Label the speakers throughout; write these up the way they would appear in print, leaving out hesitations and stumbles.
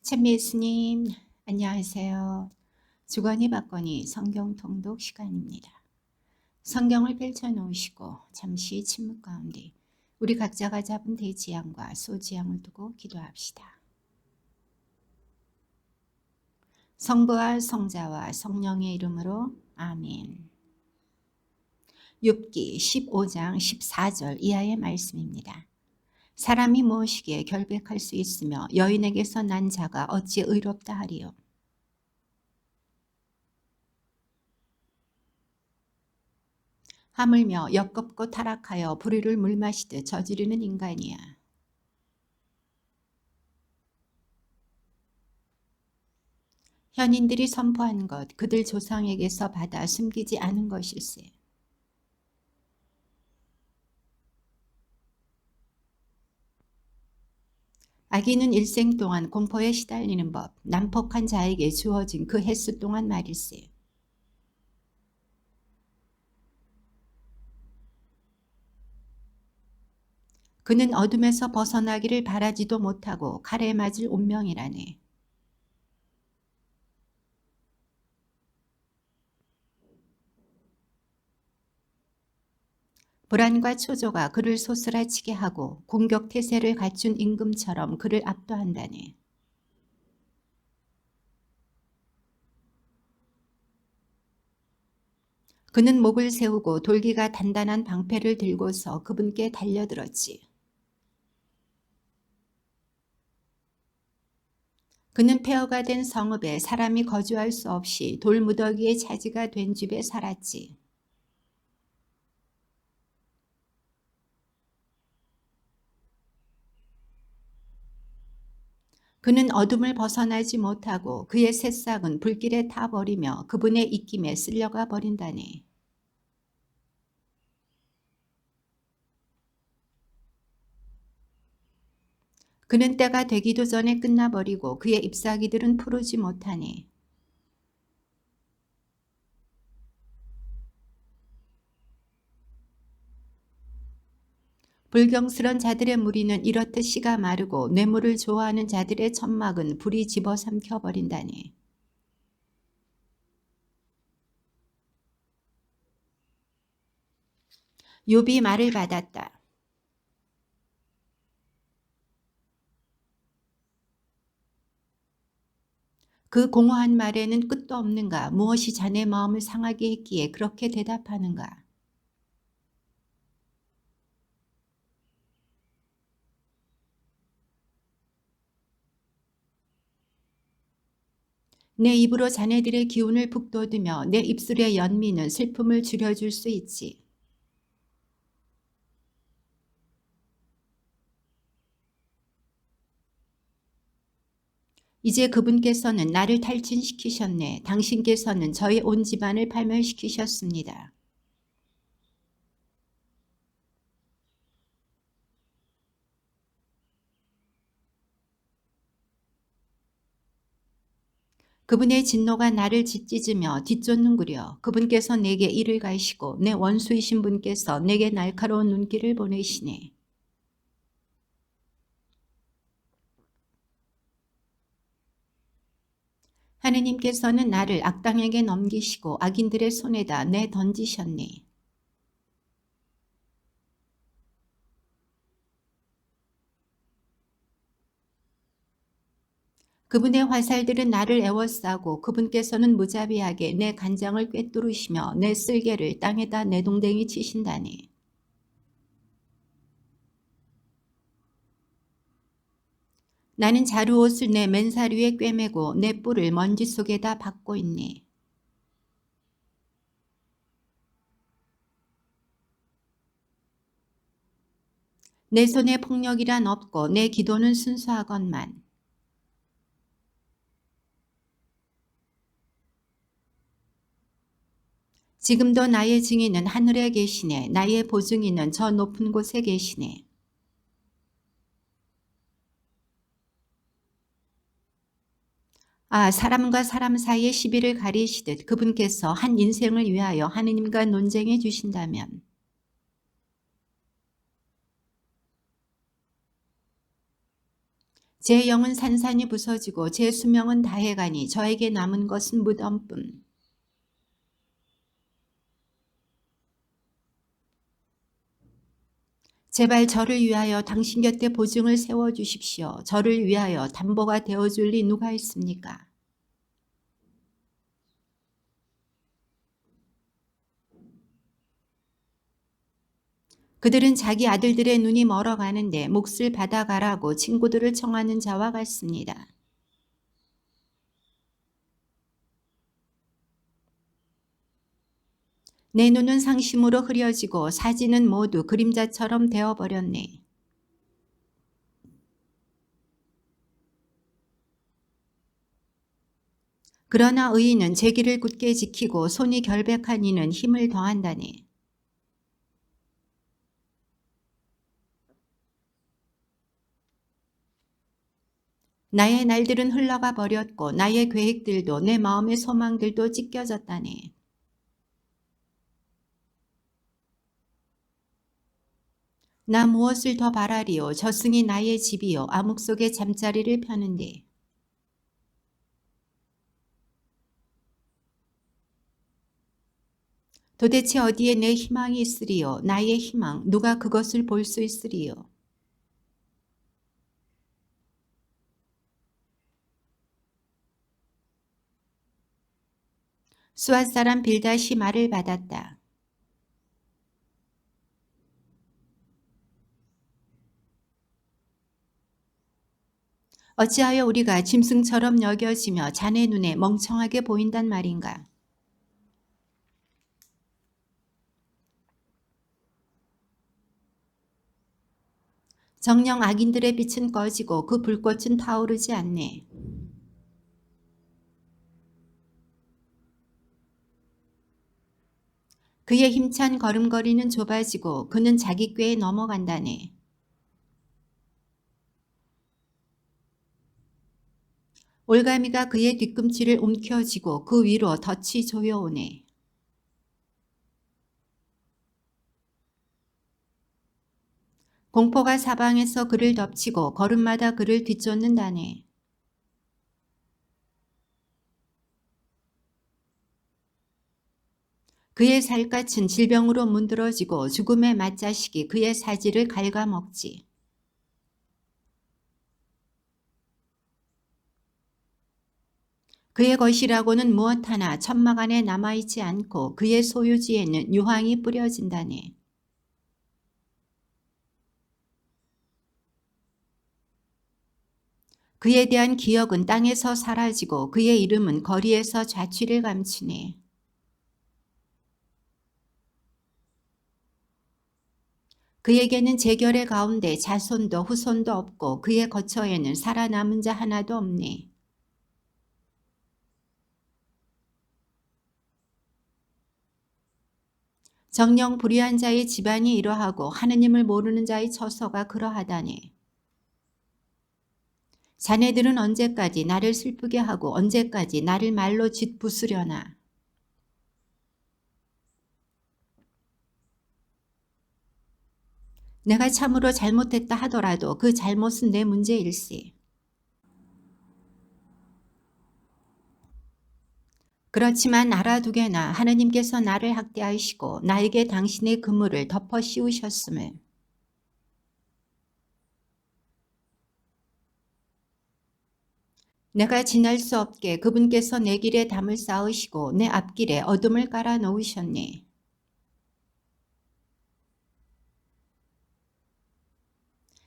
Speaker 1: 찬미 예수님, 안녕하세요. 주거니 받거니 성경 통독 시간입니다. 성경을 펼쳐놓으시고 잠시 침묵 가운데 우리 각자가 잡은 대지향과 소지향을 두고 기도합시다. 성부와 성자와 성령의 이름으로 아멘. 욥기 15장 14절 이하의 말씀입니다. 사람이 무엇이기에 결백할 수 있으며 여인에게서 난 자가 어찌 의롭다 하리요. 하물며 역겁고 타락하여 불의를 물마시듯 저지르는 인간이야. 현인들이 선포한 것 그들 조상에게서 받아 숨기지 않은 것일세. 악인은 일생 동안 공포에 시달리는 법, 난폭한 자에게 주어진 그 횟수 동안 말일세. 그는 어둠에서 벗어나기를 바라지도 못하고 칼에 맞을 운명이라네. 불안과 초조가 그를 소스라치게 하고 공격태세를 갖춘 임금처럼 그를 압도한다네. 그는 목을 세우고 돌기가 단단한 방패를 들고서 그분께 달려들었지. 그는 폐허가 된 성읍에 사람이 거주할 수 없이 돌무더기의 차지가 된 집에 살았지. 그는 어둠을 벗어나지 못하고 그의 새싹은 불길에 타버리며 그분의 입김에 쓸려가 버린다네. 그는 때가 되기도 전에 끝나버리고 그의 잎사귀들은 푸르지 못하네. 불경스런 자들의 무리는 이렇듯 씨가 마르고 뇌물을 좋아하는 자들의 천막은 불이 집어삼켜 버린다네. 욥이 말을 받았다. 그 공허한 말에는 끝도 없는가? 무엇이 자네 마음을 상하게 했기에 그렇게 대답하는가? 내 입으로 자네들의 기운을 북돋으며 내 입술의 연미는 슬픔을 줄여줄 수 있지. 이제 그분께서는 나를 탈진시키셨네. 당신께서는 저의 온 집안을 파멸시키셨습니다. 그분의 진노가 나를 짓찢으며 뒷쫓는구려. 그분께서 내게 이를 가시고 내 원수이신 분께서 내게 날카로운 눈길을 보내시네. 하느님께서는 나를 악당에게 넘기시고 악인들의 손에다 내던지셨네. 그분의 화살들은 나를 에워싸고 그분께서는 무자비하게 내 간장을 꿰뚫으시며 내 쓸개를 땅에다 내동댕이 치신다네. 나는 자루옷을 내 맨살 위에 꿰매고 내 뿔을 먼지 속에다 박고 있네. 내 손에 폭력이란 없고 내 기도는 순수하건만. 지금도 나의 증인은 하늘에 계시네. 나의 보증인은 저 높은 곳에 계시네. 아, 사람과 사람 사이의 시비를 가리시듯 그분께서 한 인생을 위하여 하느님과 논쟁해 주신다면 제 영은 산산이 부서지고 제 수명은 다해가니 저에게 남은 것은 무덤뿐. 제발 저를 위하여 당신 곁에 보증을 세워주십시오. 저를 위하여 담보가 되어줄 리 누가 있습니까? 그들은 자기 아들들의 눈이 멀어가는데 몫을 받아가라고 친구들을 청하는 자와 같습니다. 내 눈은 상심으로 흐려지고 사지는 모두 그림자처럼 되어버렸네. 그러나 의인은 제 길을 굳게 지키고 손이 결백한 이는 힘을 더한다네. 나의 날들은 흘러가 버렸고 나의 계획들도 내 마음의 소망들도 찢겨졌다네. 나 무엇을 더 바라리요. 저승이 나의 집이요. 암흑 속에 잠자리를 펴는데. 도대체 어디에 내 희망이 있으리요. 나의 희망 누가 그것을 볼 수 있으리요. 수앗 사람 빌닷이 말을 받았다. 어찌하여 우리가 짐승처럼 여겨지며 자네 눈에 멍청하게 보인단 말인가. 정녕 악인들의 빛은 꺼지고 그 불꽃은 타오르지 않네. 그의 힘찬 걸음걸이는 좁아지고 그는 자기 꾀에 넘어간다네. 올가미가 그의 뒤꿈치를 움켜쥐고 그 위로 덫이 조여오네. 공포가 사방에서 그를 덮치고 걸음마다 그를 뒤쫓는다네. 그의 살갗은 질병으로 문드러지고 죽음의 맞자식이 그의 사지를 갉아먹지. 그의 것이라고는 무엇 하나 천막 안에 남아있지 않고 그의 소유지에는 유황이 뿌려진다네. 그에 대한 기억은 땅에서 사라지고 그의 이름은 거리에서 좌취를 감추네. 그에게는 제결의 가운데 자손도 후손도 없고 그의 거처에는 살아남은 자 하나도 없네. 정녕 불의한 자의 집안이 이러하고 하느님을 모르는 자의 처소가 그러하다네. 자네들은 언제까지 나를 슬프게 하고 언제까지 나를 말로 짓부수려나. 내가 참으로 잘못했다 하더라도 그 잘못은 내 문제일세. 그렇지만 알아두게나 하느님께서 나를 학대하시고 나에게 당신의 그물을 덮어 씌우셨음을. 내가 지날 수 없게 그분께서 내 길에 담을 쌓으시고 내 앞길에 어둠을 깔아 놓으셨네.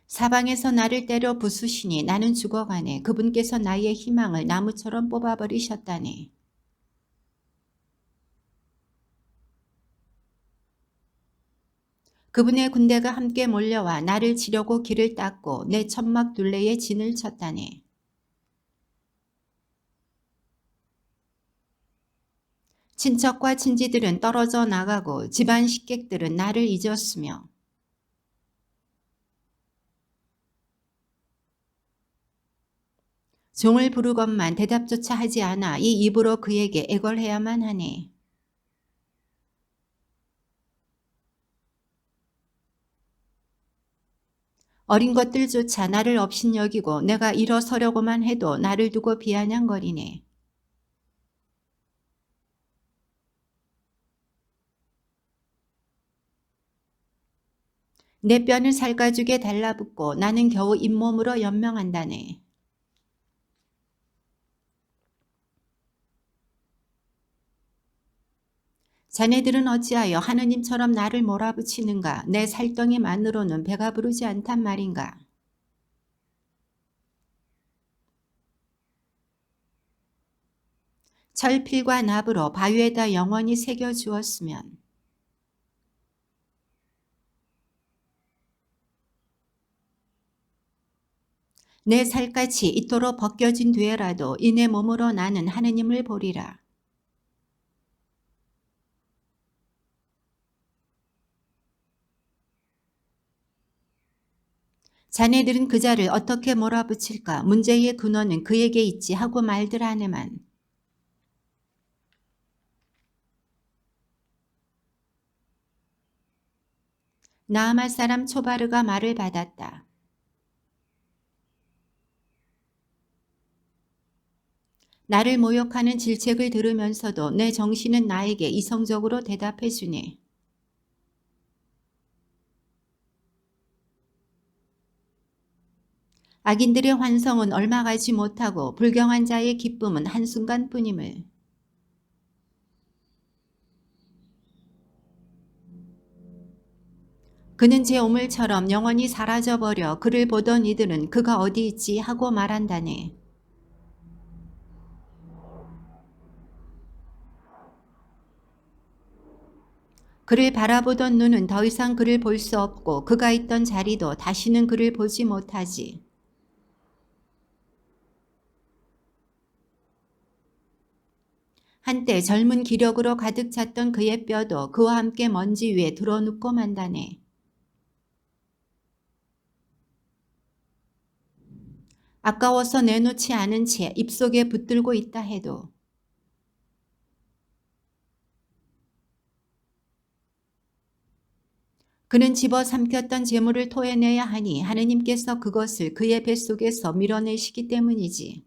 Speaker 1: 사방에서 나를 때려 부수시니 나는 죽어가네. 그분께서 나의 희망을 나무처럼 뽑아버리셨다네. 그분의 군대가 함께 몰려와 나를 치려고 길을 닦고 내 천막 둘레에 진을 쳤다네. 친척과 친지들은 떨어져 나가고 집안 식객들은 나를 잊었으며 종을 부르건만 대답조차 하지 않아 이 입으로 그에게 애걸해야만 하네. 어린 것들조차 나를 업신여기고 내가 일어서려고만 해도 나를 두고 비아냥거리네. 내 뼈는 살가죽에 달라붙고 나는 겨우 잇몸으로 연명한다네. 자네들은 어찌하여 하느님처럼 나를 몰아붙이는가? 내 살덩이만으로는 배가 부르지 않단 말인가? 철필과 납으로 바위에다 영원히 새겨 주었으면 내 살갗이 이토록 벗겨진 뒤에라도 이내 몸으로 나는 하느님을 보리라. 자네들은 그 자를 어떻게 몰아붙일까? 문제의 근원은 그에게 있지 하고 말들 하네만. 나아말 사람 초바르가 말을 받았다. 나를 모욕하는 질책을 들으면서도 내 정신은 나에게 이성적으로 대답해 주네. 악인들의 환성은 얼마 가지 못하고 불경한 자의 기쁨은 한순간뿐임을. 그는 제 오물처럼 영원히 사라져버려 그를 보던 이들은 그가 어디 있지 하고 말한다네. 그를 바라보던 눈은 더 이상 그를 볼 수 없고 그가 있던 자리도 다시는 그를 보지 못하지. 한때 젊은 기력으로 가득 찼던 그의 뼈도 그와 함께 먼지 위에 드러눕고 만다네. 아까워서 내놓지 않은 채 입속에 붙들고 있다 해도 그는 집어삼켰던 재물을 토해내야 하니 하느님께서 그것을 그의 뱃속에서 밀어내시기 때문이지.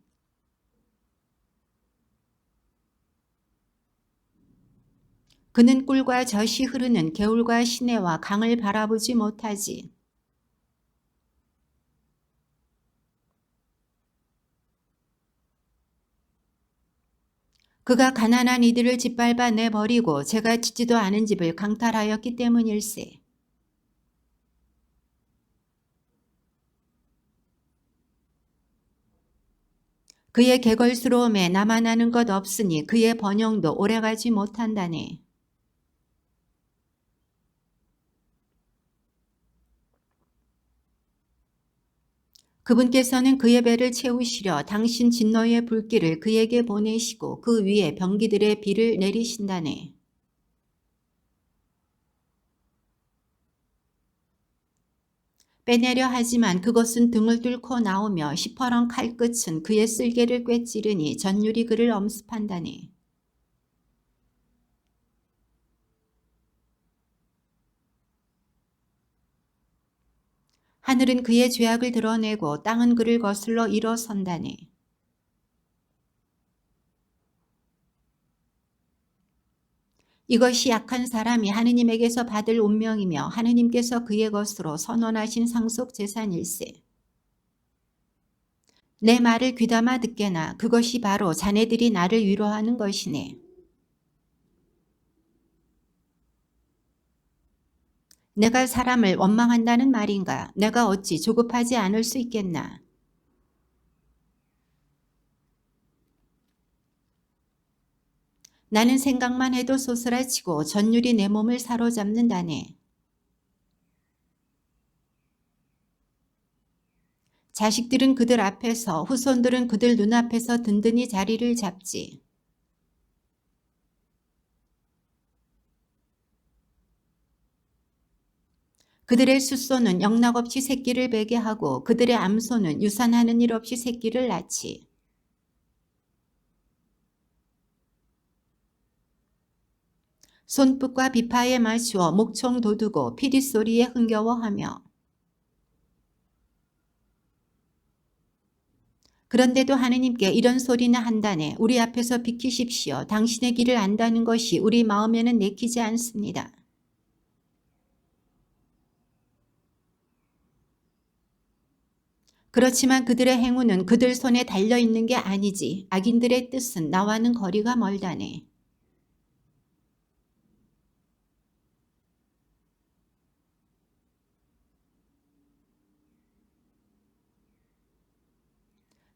Speaker 1: 그는 꿀과 젖이 흐르는 개울과 시내와 강을 바라보지 못하지. 그가 가난한 이들을 짓밟아 내버리고 제가 짓지도 않은 집을 강탈하였기 때문일세. 그의 개걸스러움에 나만 아는 것 없으니 그의 번영도 오래가지 못한다네. 그분께서는 그의 배를 채우시려 당신 진노의 불길을 그에게 보내시고 그 위에 병기들의 비를 내리신다네. 빼내려 하지만 그것은 등을 뚫고 나오며 시퍼런 칼끝은 그의 쓸개를 꿰찌르니 전율이 그를 엄습한다네. 하늘은 그의 죄악을 드러내고 땅은 그를 거슬러 일어선다네. 이것이 약한 사람이 하느님에게서 받을 운명이며 하느님께서 그의 것으로 선언하신 상속 재산일세. 내 말을 귀담아 듣게나 그것이 바로 자네들이 나를 위로하는 것이네. 내가 사람을 원망한다는 말인가? 내가 어찌 조급하지 않을 수 있겠나? 나는 생각만 해도 소스라치고 전율이 내 몸을 사로잡는다네. 자식들은 그들 앞에서 후손들은 그들 눈앞에서 든든히 자리를 잡지. 그들의 숫소는 영락없이 새끼를 베게 하고 그들의 암소는 유산하는 일 없이 새끼를 낳지. 손끝과 비파에 맞추어 목청 돋우고 피릿소리에 흥겨워하며 그런데도 하느님께 이런 소리나 한다네. 우리 앞에서 비키십시오. 당신의 길을 안다는 것이 우리 마음에는 내키지 않습니다. 그렇지만 그들의 행운은 그들 손에 달려있는 게 아니지. 악인들의 뜻은 나와는 거리가 멀다네.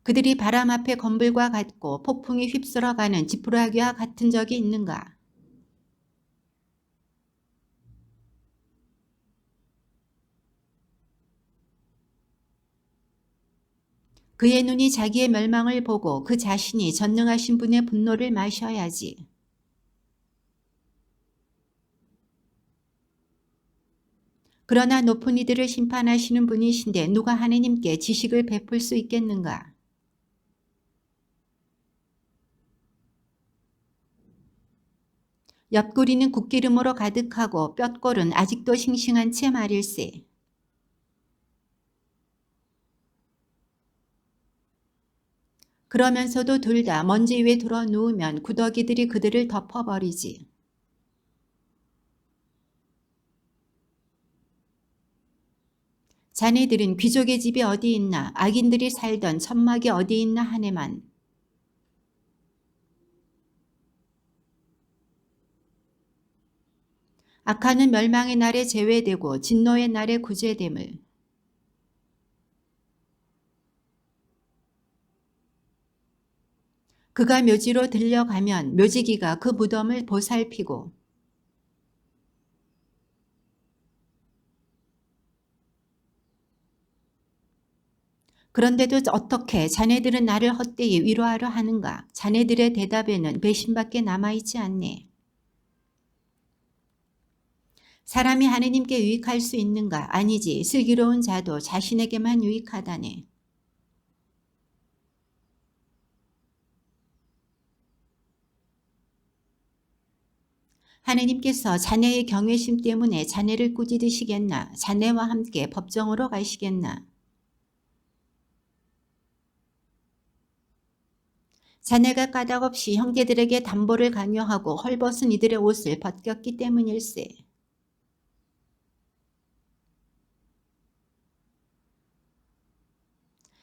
Speaker 1: 그들이 바람 앞에 건불과 같고 폭풍이 휩쓸어가는 지푸라기와 같은 적이 있는가? 그의 눈이 자기의 멸망을 보고 그 자신이 전능하신 분의 분노를 마셔야지. 그러나 높은 이들을 심판하시는 분이신데 누가 하느님께 지식을 베풀 수 있겠는가? 옆구리는 국기름으로 가득하고 뼛골은 아직도 싱싱한 채 말일세. 그러면서도 둘 다 먼지 위에 들어 누우면 구더기들이 그들을 덮어버리지. 자네들은 귀족의 집이 어디 있나, 악인들이 살던 천막이 어디 있나 하네만. 악한은 멸망의 날에 제외되고 진노의 날에 구제됨을. 그가 묘지로 들려가면 묘지기가 그 무덤을 보살피고 그런데도 어떻게 자네들은 나를 헛되이 위로하려 하는가? 자네들의 대답에는 배신밖에 남아있지 않네. 사람이 하느님께 유익할 수 있는가? 아니지. 슬기로운 자도 자신에게만 유익하다네. 하느님께서 자네의 경외심 때문에 자네를 꾸짖으시겠나? 자네와 함께 법정으로 가시겠나? 자네가 까닭없이 형제들에게 담보를 강요하고 헐벗은 이들의 옷을 벗겼기 때문일세.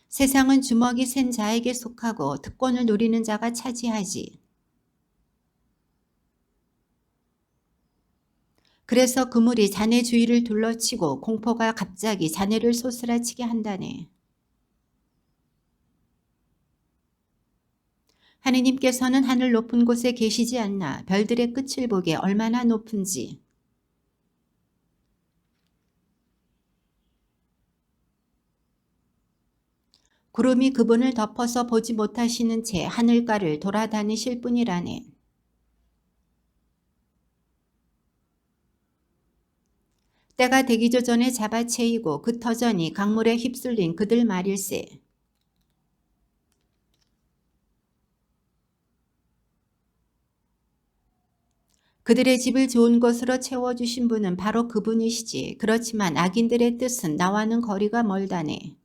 Speaker 1: 세상은 주먹이 센 자에게 속하고 특권을 누리는 자가 차지하지. 그래서 그물이 자네 주위를 둘러치고 공포가 갑자기 자네를 소스라치게 한다네. 하느님께서는 하늘 높은 곳에 계시지 않나. 별들의 끝을 보게 얼마나 높은지. 구름이 그분을 덮어서 보지 못하시는 채 하늘가를 돌아다니실 뿐이라네. 때가 되기도 전에 잡아채이고 그 터전이 강물에 휩쓸린 그들 말일세. 그들의 집을 좋은 것으로 채워주신 분은 바로 그분이시지. 그렇지만 악인들의 뜻은 나와는 거리가 멀다네.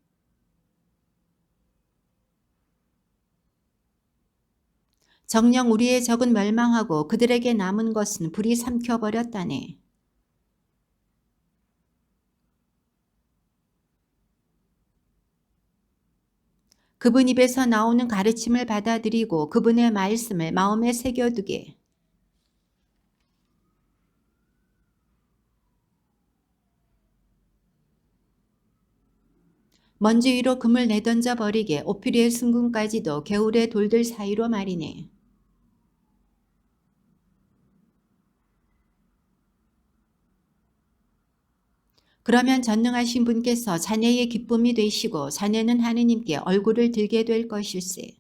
Speaker 1: 정녕 우리의 적은 멸망하고 그들에게 남은 것은 불이 삼켜버렸다네. 그분 입에서 나오는 가르침을 받아들이고 그분의 말씀을 마음에 새겨두게. 먼지 위로 금을 내던져 버리게. 오피리의 승군까지도 개울의 돌들 사이로 말이네. 그러면 전능하신 분께서 자네의 기쁨이 되시고 자네는 하느님께 얼굴을 들게 될 것일세.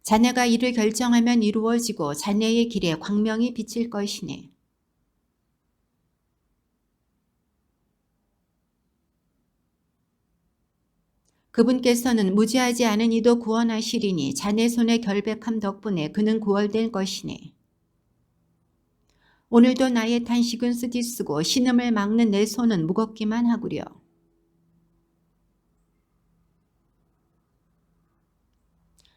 Speaker 1: 자네가 이를 결정하면 이루어지고 자네의 길에 광명이 비칠 것이네. 그분께서는 무지하지 않은 이도 구원하시리니 자네 손의 결백함 덕분에 그는 구원될 것이네. 오늘도 나의 탄식은 쓰디쓰고 신음을 막는 내 손은 무겁기만 하구려.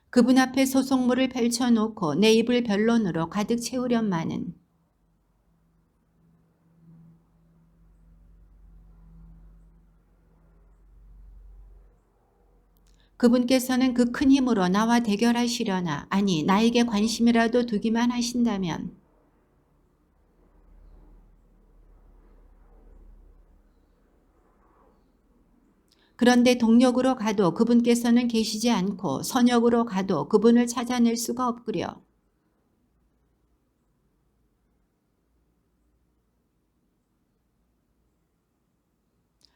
Speaker 1: 그분 앞에 소송물을 펼쳐놓고 내 입을 변론으로 가득 채우련마는 그분께서는 그 큰 힘으로 나와 대결하시려나 아니 나에게 관심이라도 두기만 하신다면 그런데 동력으로 가도 그분께서는 계시지 않고 선역으로 가도 그분을 찾아낼 수가 없구려.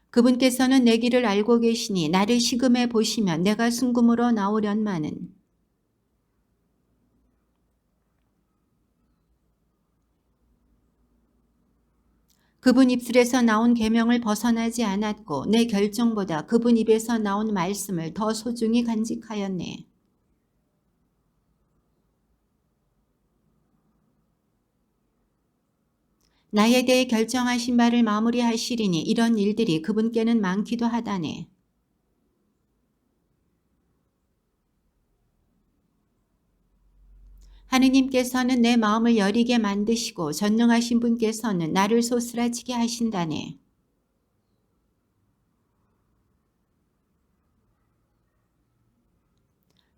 Speaker 1: 그분께서는 내 길을 알고 계시니 나를 시금해 보시면 내가 순금으로 나오련마는 그분 입술에서 나온 계명을 벗어나지 않았고 내 결정보다 그분 입에서 나온 말씀을 더 소중히 간직하였네. 나에 대해 결정하신 바를 마무리하시리니 이런 일들이 그분께는 많기도 하다네. 하느님께서는 내 마음을 여리게 만드시고 전능하신 분께서는 나를 소스라치게 하신다네.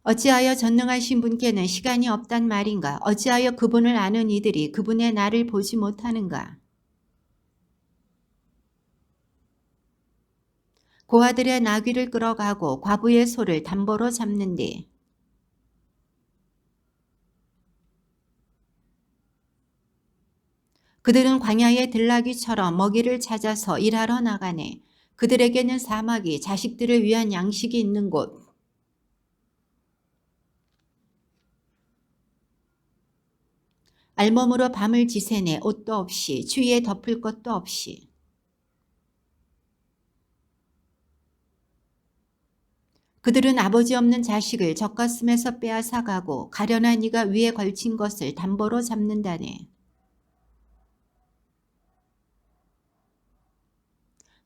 Speaker 1: 어찌하여 전능하신 분께는 시간이 없단 말인가? 어찌하여 그분을 아는 이들이 그분의 나를 보지 못하는가? 고아들의 나귀를 끌어가고 과부의 소를 담보로 잡는데 그들은 광야의 들나귀처럼 먹이를 찾아서 일하러 나가네. 그들에게는 사막이 자식들을 위한 양식이 있는 곳. 알몸으로 밤을 지새내 옷도 없이 추위에 덮을 것도 없이. 그들은 아버지 없는 자식을 젖가슴에서 빼앗아 가고 가련한 이가 위에 걸친 것을 담보로 잡는다네.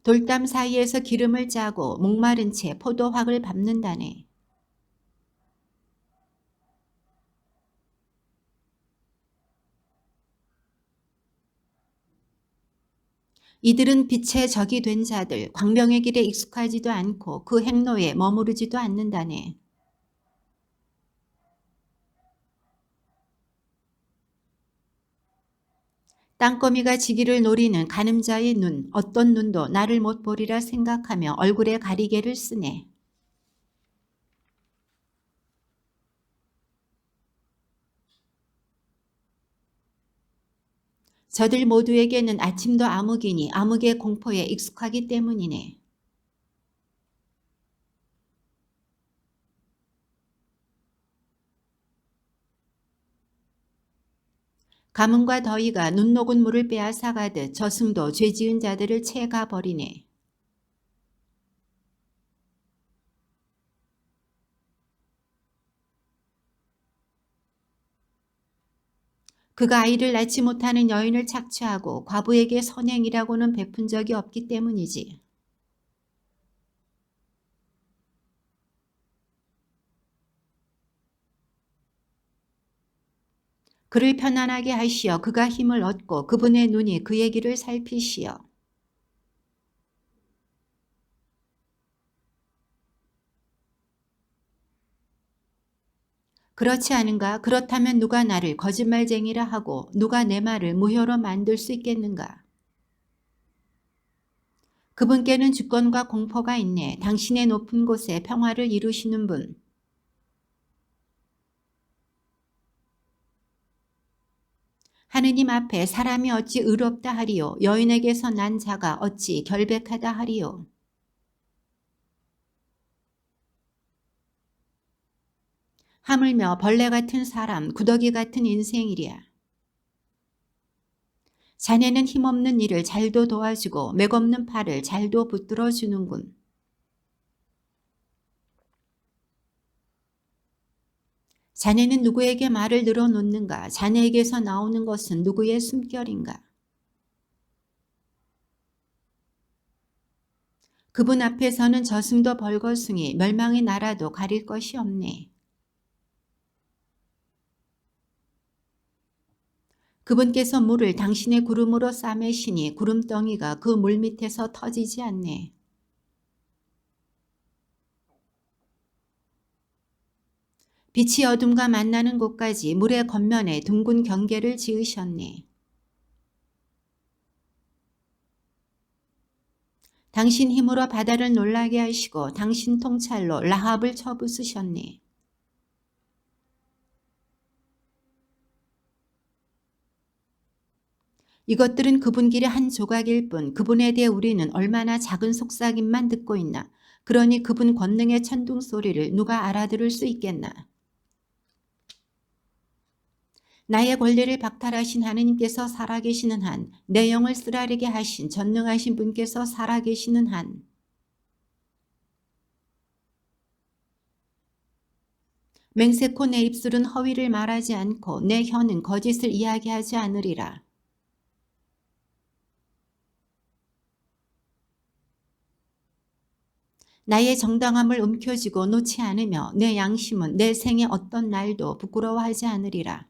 Speaker 1: 돌담 사이에서 기름을 짜고 목마른 채 포도확을 밟는다네. 이들은 빛의 적이 된 자들, 광명의 길에 익숙하지도 않고 그 행로에 머무르지도 않는다네. 땅거미가 지기를 노리는 가늠자의 눈, 어떤 눈도 나를 못 보리라 생각하며 얼굴에 가리개를 쓰네. 저들 모두에게는 아침도 암흑이니 암흑의 공포에 익숙하기 때문이네. 가뭄과 더위가 눈 녹은 물을 빼앗아가듯 저승도 죄지은 자들을 채가 버리네. 그가 아이를 낳지 못하는 여인을 착취하고 과부에게 선행이라고는 베푼 적이 없기 때문이지. 그를 편안하게 하시어 그가 힘을 얻고 그분의 눈이 그의 길을 살피시어 그렇지 않은가? 그렇다면 누가 나를 거짓말쟁이라 하고 누가 내 말을 무효로 만들 수 있겠는가? 그분께는 주권과 공포가 있네. 당신의 높은 곳에 평화를 이루시는 분. 하느님 앞에 사람이 어찌 의롭다 하리요. 여인에게서 난 자가 어찌 결백하다 하리요. 하물며 벌레 같은 사람, 구더기 같은 인생이랴. 자네는 힘없는 일을 잘도 도와주고 맥없는 팔을 잘도 붙들어 주는군. 자네는 누구에게 말을 늘어놓는가? 자네에게서 나오는 것은 누구의 숨결인가? 그분 앞에서는 저승도 벌거숭이 멸망의 나라도 가릴 것이 없네. 그분께서 물을 당신의 구름으로 싸매시니 구름덩이가 그 물 밑에서 터지지 않네. 빛이 어둠과 만나는 곳까지 물의 겉면에 둥근 경계를 지으셨네. 당신 힘으로 바다를 놀라게 하시고 당신 통찰로 라합을 쳐부수셨네. 이것들은 그분 길의 한 조각일 뿐 그분에 대해 우리는 얼마나 작은 속삭임만 듣고 있나. 그러니 그분 권능의 천둥 소리를 누가 알아들을 수 있겠나. 나의 권리를 박탈하신 하느님께서 살아계시는 한, 내 영을 쓰라리게 하신 전능하신 분께서 살아계시는 한, 맹세코 내 입술은 허위를 말하지 않고 내 혀는 거짓을 이야기하지 않으리라. 나의 정당함을 움켜쥐고 놓지 않으며 내 양심은 내 생의 어떤 날도 부끄러워하지 않으리라.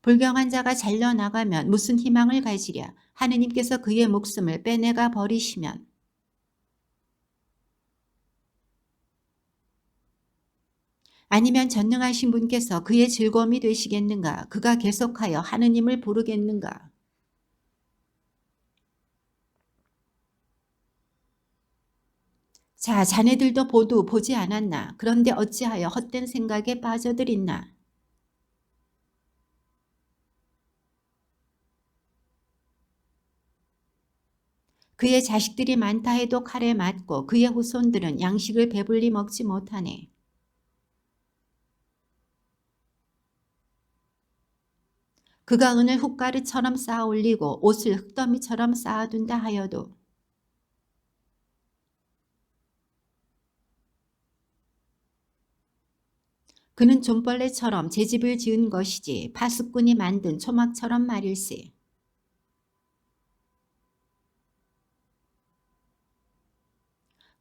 Speaker 1: 불경한 자가 잘려나가면 무슨 희망을 가지랴. 하느님께서 그의 목숨을 빼내가 버리시면. 아니면 전능하신 분께서 그의 즐거움이 되시겠는가. 그가 계속하여 하느님을 부르겠는가. 자, 자네들도 보도 보지 않았나. 그런데 어찌하여 헛된 생각에 빠져들있나. 그의 자식들이 많다 해도 칼에 맞고 그의 후손들은 양식을 배불리 먹지 못하네. 그가 은을 흙가루처럼 쌓아 올리고 옷을 흙더미처럼 쌓아둔다 하여도 그는 좀벌레처럼 제 집을 지은 것이지 파수꾼이 만든 초막처럼 말일세.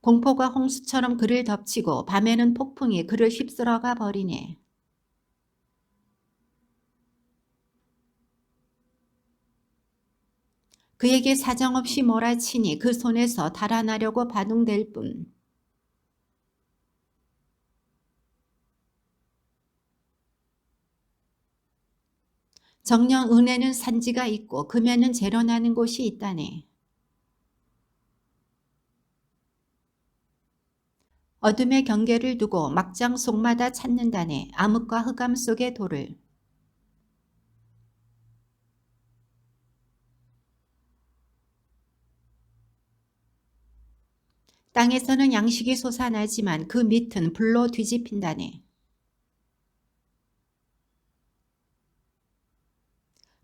Speaker 1: 공포가 홍수처럼 그를 덮치고 밤에는 폭풍이 그를 휩쓸어가 버리네. 그에게 사정없이 몰아치니 그 손에서 달아나려고 바둥댈 뿐. 정녕 은혜는 산지가 있고 금에는 재련하는 곳이 있다네. 어둠의 경계를 두고 막장 속마다 찾는다네. 암흑과 흑암 속의 돌을. 땅에서는 양식이 솟아나지만 그 밑은 불로 뒤집힌다네.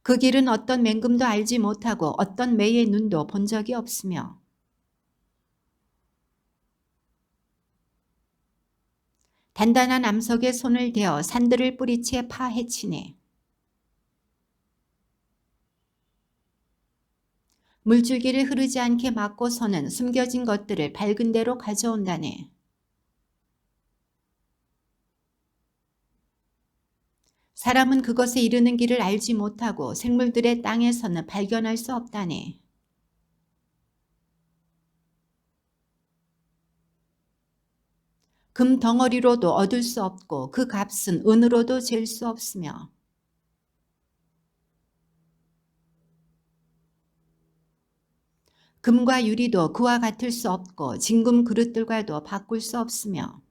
Speaker 1: 그 길은 어떤 맹금도 알지 못하고 어떤 매의 눈도 본 적이 없으며 단단한 암석에 손을 대어 산들을 뿌리채 파헤치네. 물줄기를 흐르지 않게 막고서는 숨겨진 것들을 밝은 대로 가져온다네. 사람은 그것에 이르는 길을 알지 못하고 생물들의 땅에서는 발견할 수 없다네. 금 덩어리로도 얻을 수 없고 그 값은 은으로도 잴 수 없으며 금과 유리도 그와 같을 수 없고 진금 그릇들과도 바꿀 수 없으며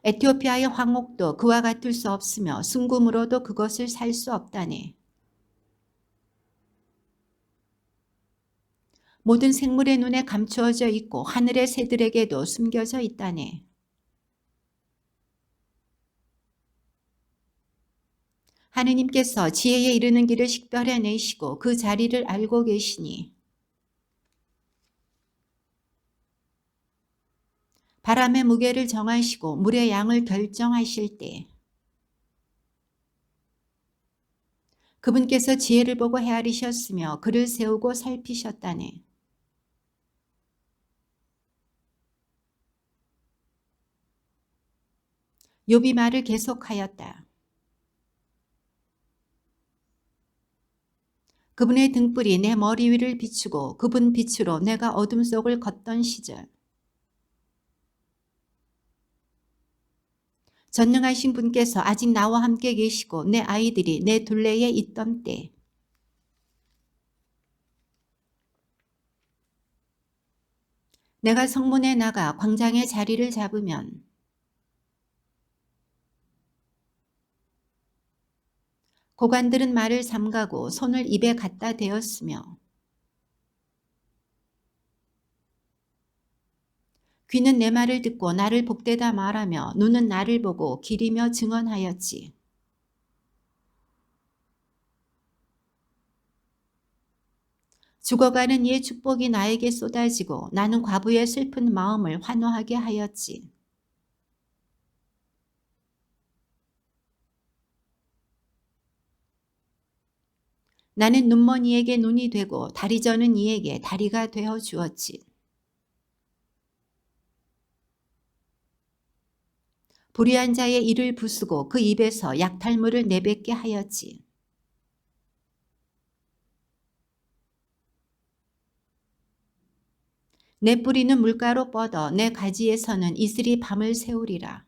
Speaker 1: 에티오피아의 황옥도 그와 같을 수 없으며 순금으로도 그것을 살 수 없다네. 모든 생물의 눈에 감추어져 있고 하늘의 새들에게도 숨겨져 있다네. 하느님께서 지혜에 이르는 길을 식별해내시고 그 자리를 알고 계시니 바람의 무게를 정하시고 물의 양을 결정하실 때 그분께서 지혜를 보고 헤아리셨으며 그를 세우고 살피셨다네. 욥이 말을 계속하였다. 그분의 등불이 내 머리 위를 비추고 그분 빛으로 내가 어둠 속을 걷던 시절, 전능하신 분께서 아직 나와 함께 계시고 내 아이들이 내 둘레에 있던 때, 내가 성문에 나가 광장에 자리를 잡으면 고관들은 말을 삼가고 손을 입에 갖다 대었으며 귀는 내 말을 듣고 나를 복되다 말하며 눈은 나를 보고 기리며 증언하였지. 죽어가는 이의 축복이 나에게 쏟아지고 나는 과부의 슬픈 마음을 환호하게 하였지. 나는 눈먼 이에게 눈이 되고 다리 저는 이에게 다리가 되어 주었지. 불의한 자의 이를 부수고 그 입에서 약탈물을 내뱉게 하였지. 내 뿌리는 물가로 뻗어 내 가지에서는 이슬이 밤을 새우리라.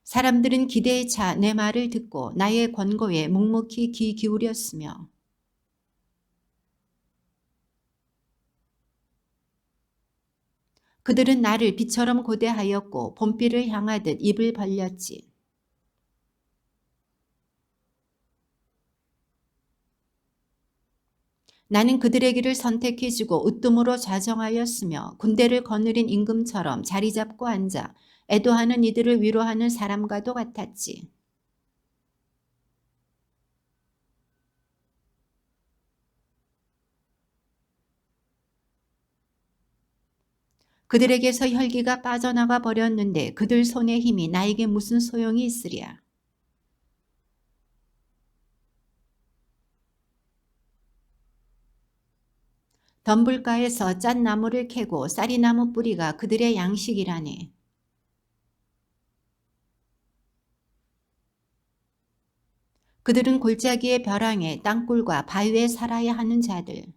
Speaker 1: 사람들은 기대에 차 내 말을 듣고 나의 권고에 묵묵히 귀 기울였으며 그들은 나를 비처럼 고대하였고 봄비를 향하듯 입을 벌렸지. 나는 그들의 길을 선택해주고 으뜸으로 좌정하였으며 군대를 거느린 임금처럼 자리 잡고 앉아 애도하는 이들을 위로하는 사람과도 같았지. 그들에게서 혈기가 빠져나가 버렸는데 그들 손의 힘이 나에게 무슨 소용이 있으랴. 덤불가에서 짠 나무를 캐고 쌀이나무 뿌리가 그들의 양식이라네. 그들은 골짜기의 벼랑에 땅굴과 바위에 살아야 하는 자들.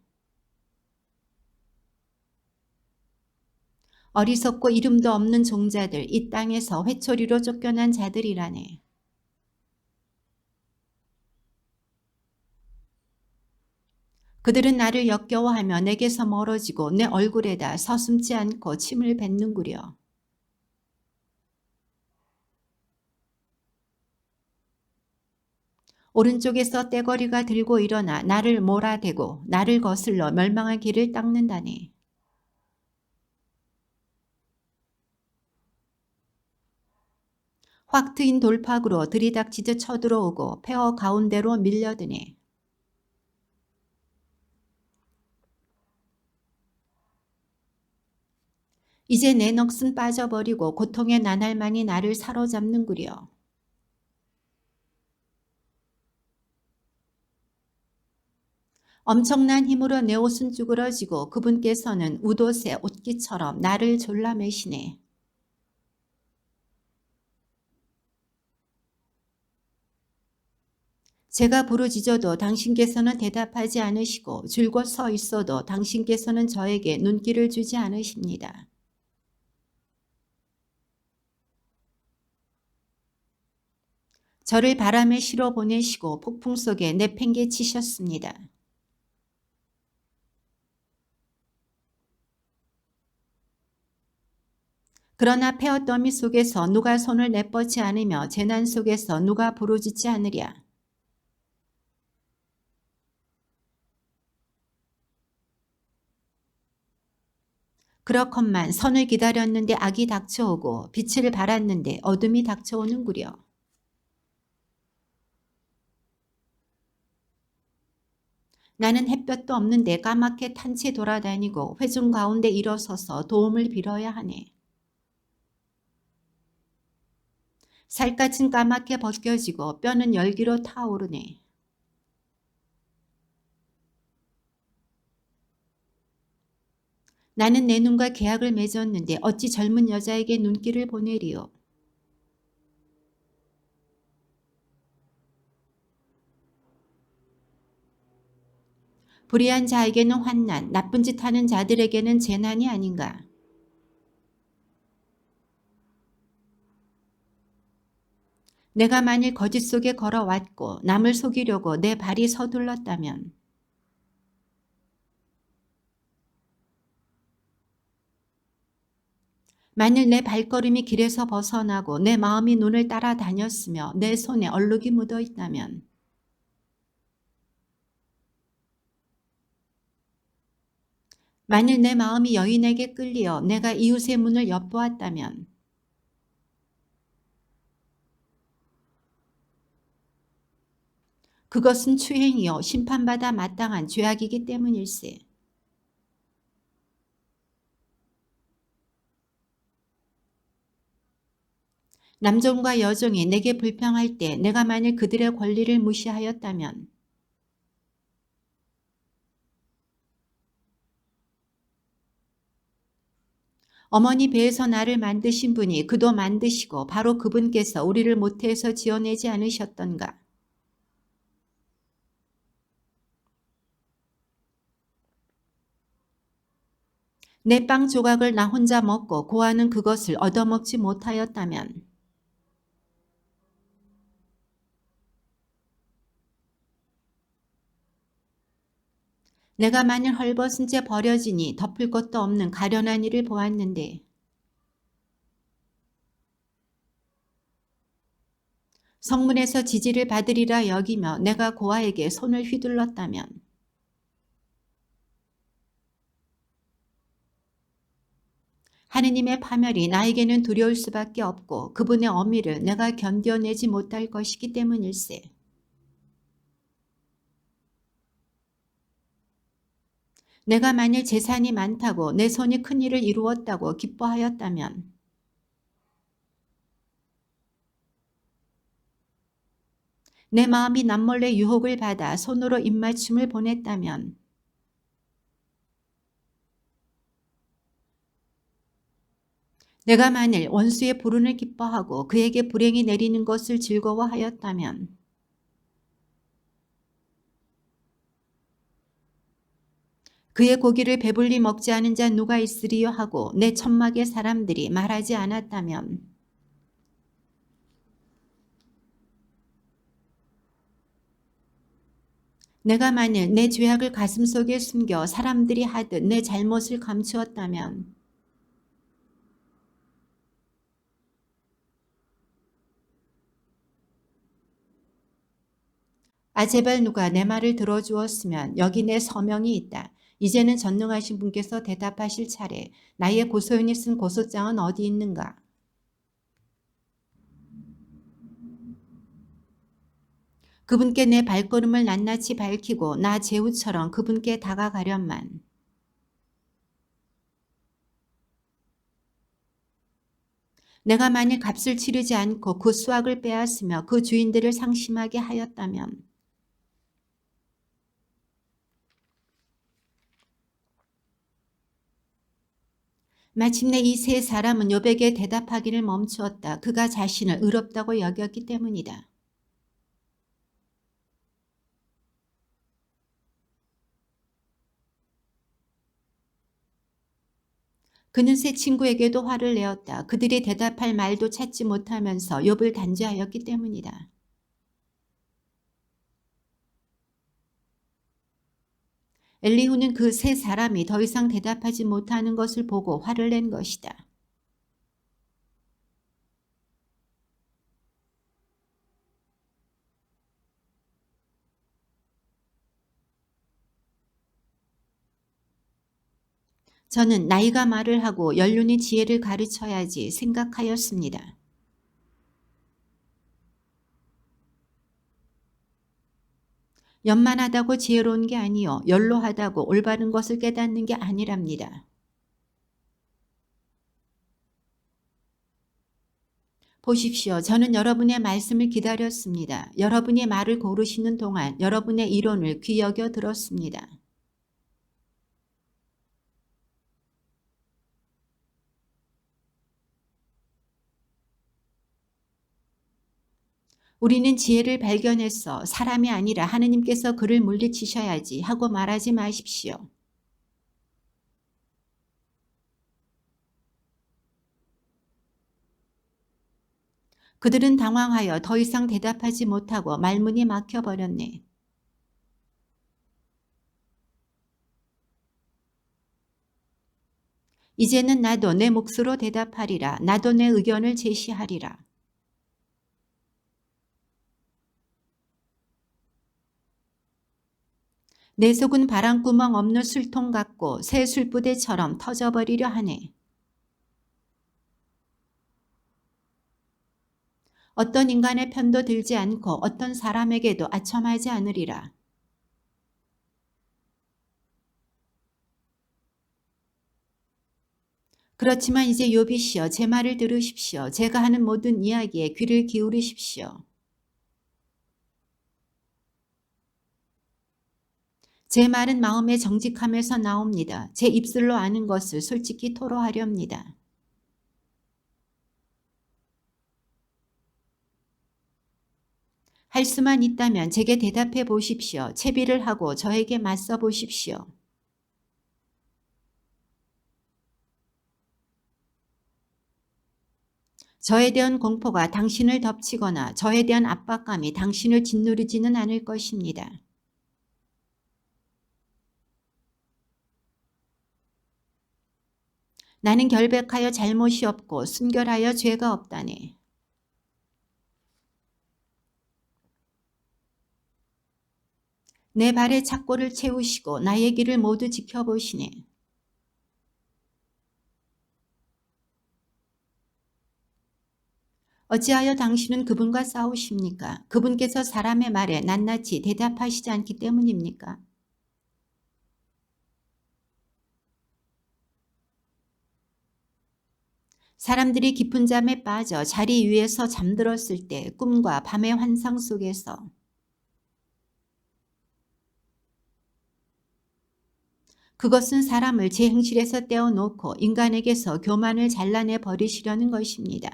Speaker 1: 어리석고 이름도 없는 종자들, 이 땅에서 회초리로 쫓겨난 자들이라네. 그들은 나를 역겨워하며 내게서 멀어지고 내 얼굴에다 서슴지 않고 침을 뱉는구려. 오른쪽에서 떼거리가 들고 일어나 나를 몰아대고 나를 거슬러 멸망의 길을 닦는다네. 확 트인 돌팍으로 들이닥치듯 쳐들어오고 폐허 가운데로 밀려드네. 이제 내 넋은 빠져버리고 고통의 나날만이 나를 사로잡는구려. 엄청난 힘으로 내 옷은 쭈그러지고 그분께서는 웃옷의 옷깃처럼 나를 졸라매시네. 제가 부르짖어도 당신께서는 대답하지 않으시고 줄곧 서 있어도 당신께서는 저에게 눈길을 주지 않으십니다. 저를 바람에 실어 보내시고 폭풍 속에 내팽개치셨습니다. 그러나 폐허더미 속에서 누가 손을 내뻗지 않으며 재난 속에서 누가 부르짖지 않으랴. 그렇건만 선을 기다렸는데 악이 닥쳐오고 빛을 발았는데 어둠이 닥쳐오는구려. 나는 햇볕도 없는데 까맣게 탄 채 돌아다니고 회중 가운데 일어서서 도움을 빌어야 하네. 살갗은 까맣게 벗겨지고 뼈는 열기로 타오르네. 나는 내 눈과 계약을 맺었는데 어찌 젊은 여자에게 눈길을 보내리요. 불의한 자에게는 환난, 나쁜 짓 하는 자들에게는 재난이 아닌가. 내가 만일 거짓 속에 걸어왔고 남을 속이려고 내 발이 서둘렀다면, 만일 내 발걸음이 길에서 벗어나고 내 마음이 눈을 따라다녔으며 내 손에 얼룩이 묻어 있다면, 만일 내 마음이 여인에게 끌리어 내가 이웃의 문을 엿보았다면, 그것은 추행이요 심판받아 마땅한 죄악이기 때문일세. 남종과 여종이 내게 불평할 때 내가 만일 그들의 권리를 무시하였다면, 어머니 배에서 나를 만드신 분이 그도 만드시고 바로 그분께서 우리를 모태에서 지어내지 않으셨던가. 내 빵 조각을 나 혼자 먹고 고아는 그것을 얻어먹지 못하였다면, 내가 만일 헐벗은 채 버려지니 덮을 것도 없는 가련한 이를 보았는데, 성문에서 지지를 받으리라 여기며 내가 고아에게 손을 휘둘렀다면, 하느님의 파멸이 나에게는 두려울 수밖에 없고 그분의 어미를 내가 견뎌내지 못할 것이기 때문일세. 내가 만일 재산이 많다고 내 손이 큰 일을 이루었다고 기뻐하였다면, 내 마음이 남몰래 유혹을 받아 손으로 입맞춤을 보냈다면, 내가 만일 원수의 불운을 기뻐하고 그에게 불행이 내리는 것을 즐거워하였다면, 그의 고기를 배불리 먹지 않은 자 누가 있으리요 하고 내 천막의 사람들이 말하지 않았다면, 내가 만일 내 죄악을 가슴속에 숨겨 사람들이 하듯 내 잘못을 감추었다면, 아제발 누가 내 말을 들어주었으면 여기 내 서명이 있다. 이제는 전능하신 분께서 대답하실 차례. 나의 고소인이 쓴 고소장은 어디 있는가? 그분께 내 발걸음을 낱낱이 밝히고 나 제후처럼 그분께 다가가련만. 내가 만일 값을 치르지 않고 그 수확을 빼앗으며 그 주인들을 상심하게 하였다면, 마침내 이 세 사람은 욥에게 대답하기를 멈추었다. 그가 자신을 의롭다고 여겼기 때문이다. 그는 세 친구에게도 화를 내었다. 그들이 대답할 말도 찾지 못하면서 욥을 단죄하였기 때문이다. 엘리후는 그 세 사람이 더 이상 대답하지 못하는 것을 보고 화를 낸 것이다. 저는 나이가 말을 하고 연륜이 지혜를 가르쳐야지 생각하였습니다. 연만하다고 지혜로운 게 아니요 연로하다고 올바른 것을 깨닫는 게 아니랍니다. 보십시오. 저는 여러분의 말씀을 기다렸습니다. 여러분이 말을 고르시는 동안 여러분의 이론을 귀 여겨 들었습니다. 우리는 지혜를 발견했어. 사람이 아니라 하느님께서 그를 물리치셔야지 하고 말하지 마십시오. 그들은 당황하여 더 이상 대답하지 못하고 말문이 막혀버렸네. 이제는 나도 내 몫으로 대답하리라. 나도 내 의견을 제시하리라. 내 속은 바람구멍 없는 술통 같고 새 술부대처럼 터져버리려 하네. 어떤 인간의 편도 들지 않고 어떤 사람에게도 아첨하지 않으리라. 그렇지만 이제 욥이시여 제 말을 들으십시오. 제가 하는 모든 이야기에 귀를 기울이십시오. 제 말은 마음의 정직함에서 나옵니다. 제 입술로 아는 것을 솔직히 토로하렵니다. 할 수만 있다면 제게 대답해 보십시오. 채비를 하고 저에게 맞서 보십시오. 저에 대한 공포가 당신을 덮치거나 저에 대한 압박감이 당신을 짓누르지는 않을 것입니다. 나는 결백하여 잘못이 없고 순결하여 죄가 없다네. 내 발에 착고를 채우시고 나의 길을 모두 지켜보시네. 어찌하여 당신은 그분과 싸우십니까? 그분께서 사람의 말에 낱낱이 대답하시지 않기 때문입니까? 사람들이 깊은 잠에 빠져 자리 위에서 잠들었을 때 꿈과 밤의 환상 속에서 그것은 사람을 제 행실에서 떼어놓고 인간에게서 교만을 잘라내 버리시려는 것입니다.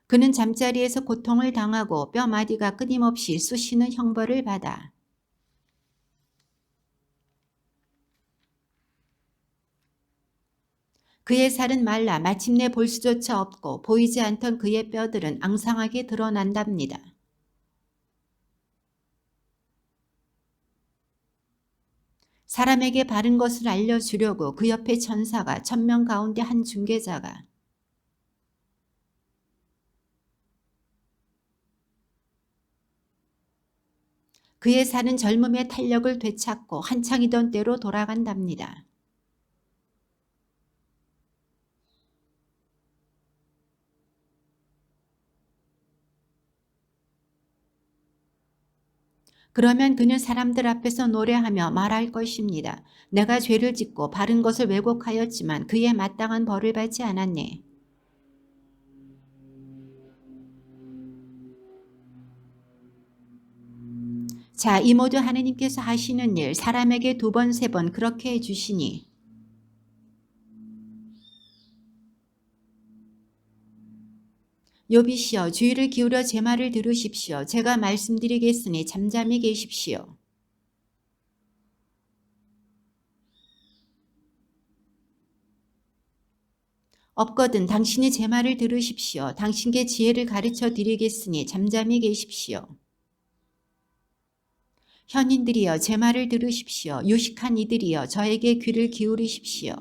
Speaker 1: 그는 잠자리에서 고통을 당하고 뼈마디가 끊임없이 쑤시는 형벌을 받아 그의 살은 말라 마침내 볼 수조차 없고 보이지 않던 그의 뼈들은 앙상하게 드러난답니다. 사람에게 바른 것을 알려주려고 그 옆에 천사가 천명 가운데 한 중개자가 그의 살은 젊음의 탄력을 되찾고 한창이던 때로 돌아간답니다. 그러면 그는 사람들 앞에서 노래하며 말할 것입니다. 내가 죄를 짓고 바른 것을 왜곡하였지만 그에 마땅한 벌을 받지 않았네. 자, 이 모두 하느님께서 하시는 일 사람에게 두 번, 세 번 그렇게 해주시니 욥이시여 주의를 기울여 제 말을 들으십시오. 제가 말씀드리겠으니 잠잠히 계십시오. 없거든 당신이 제 말을 들으십시오. 당신께 지혜를 가르쳐 드리겠으니 잠잠히 계십시오. 현인들이여 제 말을 들으십시오. 유식한 이들이여 저에게 귀를 기울이십시오.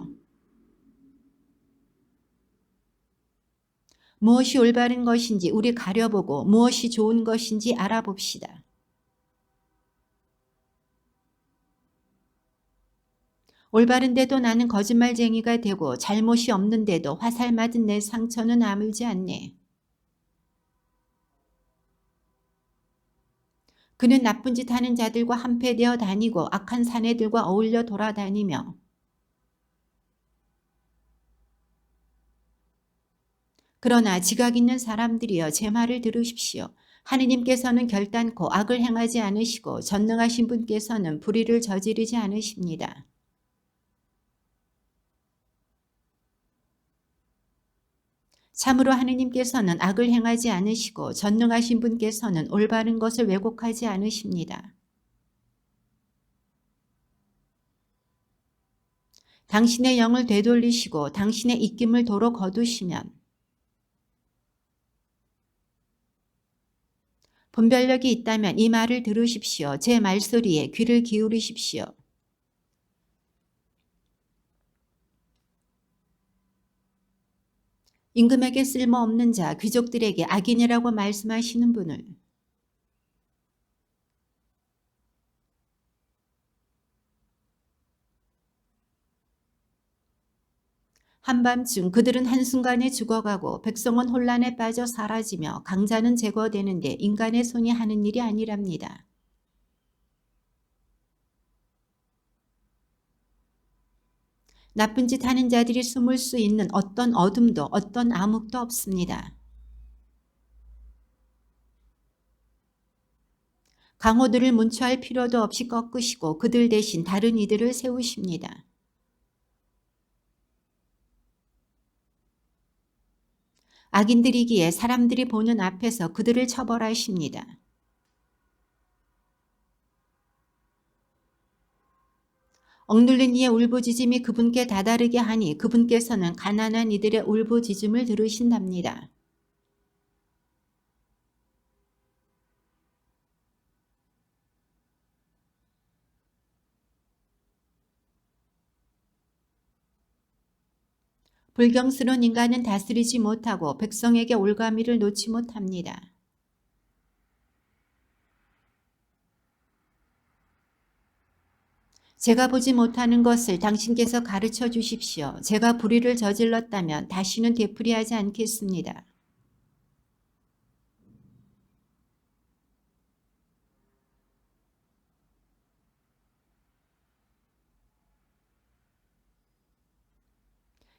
Speaker 1: 무엇이 올바른 것인지 우리 가려보고 무엇이 좋은 것인지 알아봅시다. 올바른데도 나는 거짓말쟁이가 되고 잘못이 없는데도 화살 맞은 내 상처는 아물지 않네. 그는 나쁜 짓 하는 자들과 한패되어 다니고 악한 사내들과 어울려 돌아다니며 그러나 지각 있는 사람들이여 제 말을 들으십시오. 하느님께서는 결단코 악을 행하지 않으시고 전능하신 분께서는 불의를 저지르지 않으십니다. 참으로 하느님께서는 악을 행하지 않으시고 전능하신 분께서는 올바른 것을 왜곡하지 않으십니다. 당신의 영을 되돌리시고 당신의 입김을 도로 거두시면 분별력이 있다면 이 말을 들으십시오. 제 말소리에 귀를 기울이십시오. 임금에게 쓸모없는 자, 귀족들에게 악인이라고 말씀하시는 분을 한밤중 그들은 한순간에 죽어가고 백성은 혼란에 빠져 사라지며 강자는 제거되는데 인간의 손이 하는 일이 아니랍니다. 나쁜 짓 하는 자들이 숨을 수 있는 어떤 어둠도 어떤 암흑도 없습니다. 강호들을 문초할 필요도 없이 꺾으시고 그들 대신 다른 이들을 세우십니다. 악인들이기에 사람들이 보는 앞에서 그들을 처벌하십니다. 억눌린 이의 울부짖음이 그분께 다다르게 하니 그분께서는 가난한 이들의 울부짖음을 들으신답니다. 불경스러운 인간은 다스리지 못하고 백성에게 올가미를 놓지 못합니다. 제가 보지 못하는 것을 당신께서 가르쳐 주십시오. 제가 불의를 저질렀다면 다시는 되풀이하지 않겠습니다.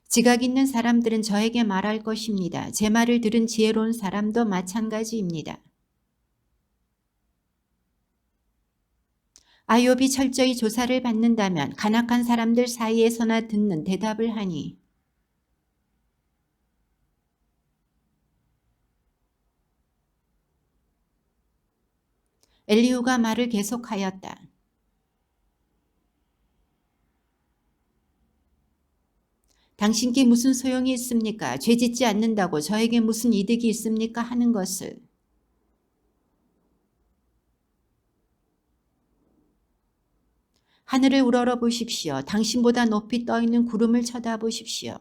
Speaker 1: 지각 있는 사람들은 저에게 말할 것입니다. 제 말을 들은 지혜로운 사람도 마찬가지입니다. 아욥이 철저히 조사를 받는다면 간악한 사람들 사이에서나 듣는 대답을 하니 엘리후가 말을 계속하였다. 당신께 무슨 소용이 있습니까? 죄짓지 않는다고 저에게 무슨 이득이 있습니까? 하는 것을. 하늘을 우러러 보십시오. 당신보다 높이 떠있는 구름을 쳐다보십시오.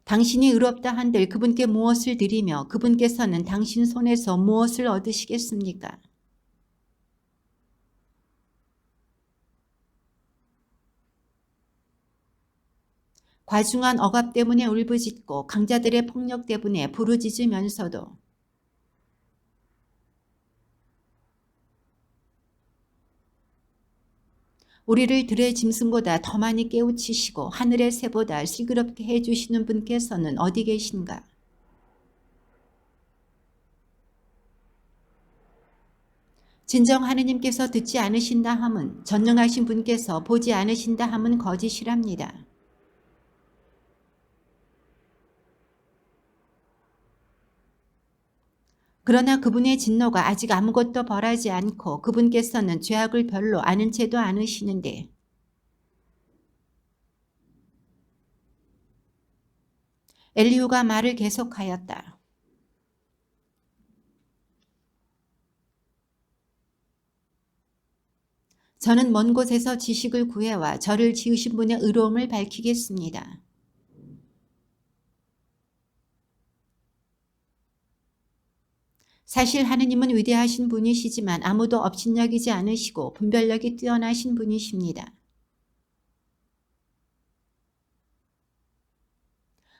Speaker 1: 당신이 의롭다 한들 그분께 무엇을 드리며 그분께서는 당신 손에서 무엇을 얻으시겠습니까? 과중한 억압 때문에 울부짖고 강자들의 폭력 때문에 부르짖으면서도 우리를 들의 짐승보다 더 많이 깨우치시고 하늘의 새보다 시끄럽게 해주시는 분께서는 어디 계신가? 진정 하느님께서 듣지 않으신다 함은 전능하신 분께서 보지 않으신다 함은 거짓이랍니다. 그러나 그분의 진노가 아직 아무것도 벌하지 않고 그분께서는 죄악을 별로 아는 채도 않으시는데 엘리후가 말을 계속하였다. 저는 먼 곳에서 지식을 구해와 저를 지으신 분의 의로움을 밝히겠습니다. 사실 하느님은 위대하신 분이시지만 아무도 업신여기지 않으시고 분별력이 뛰어나신 분이십니다.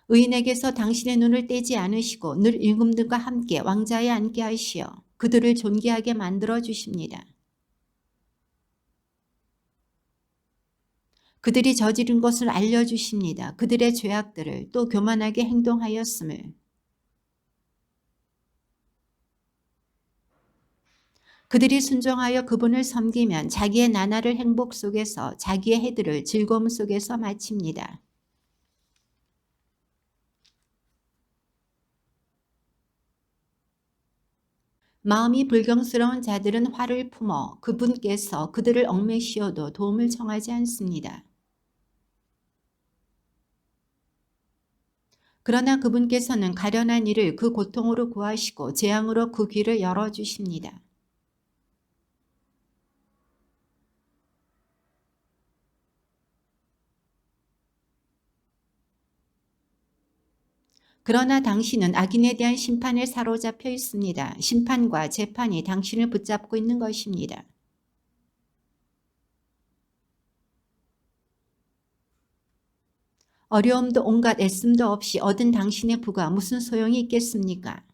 Speaker 1: 의인에게서 당신의 눈을 떼지 않으시고 늘 임금들과 함께 왕자에 앉게 하시어 그들을 존귀하게 만들어 주십니다. 그들이 저지른 것을 알려주십니다. 그들의 죄악들을 또 교만하게 행동하였음을. 그들이 순종하여 그분을 섬기면 자기의 나날을 행복 속에서 자기의 해들을 즐거움 속에서 마칩니다. 마음이 불경스러운 자들은 화를 품어 그분께서 그들을 얽매시어도 도움을 청하지 않습니다. 그러나 그분께서는 가련한 이를 그 고통으로 구하시고 재앙으로 그 귀를 열어주십니다. 그러나 당신은 악인에 대한 심판에 사로잡혀 있습니다. 심판과 재판이 당신을 붙잡고 있는 것입니다. 어려움도 온갖 애씀도 없이 얻은 당신의 부가 무슨 소용이 있겠습니까?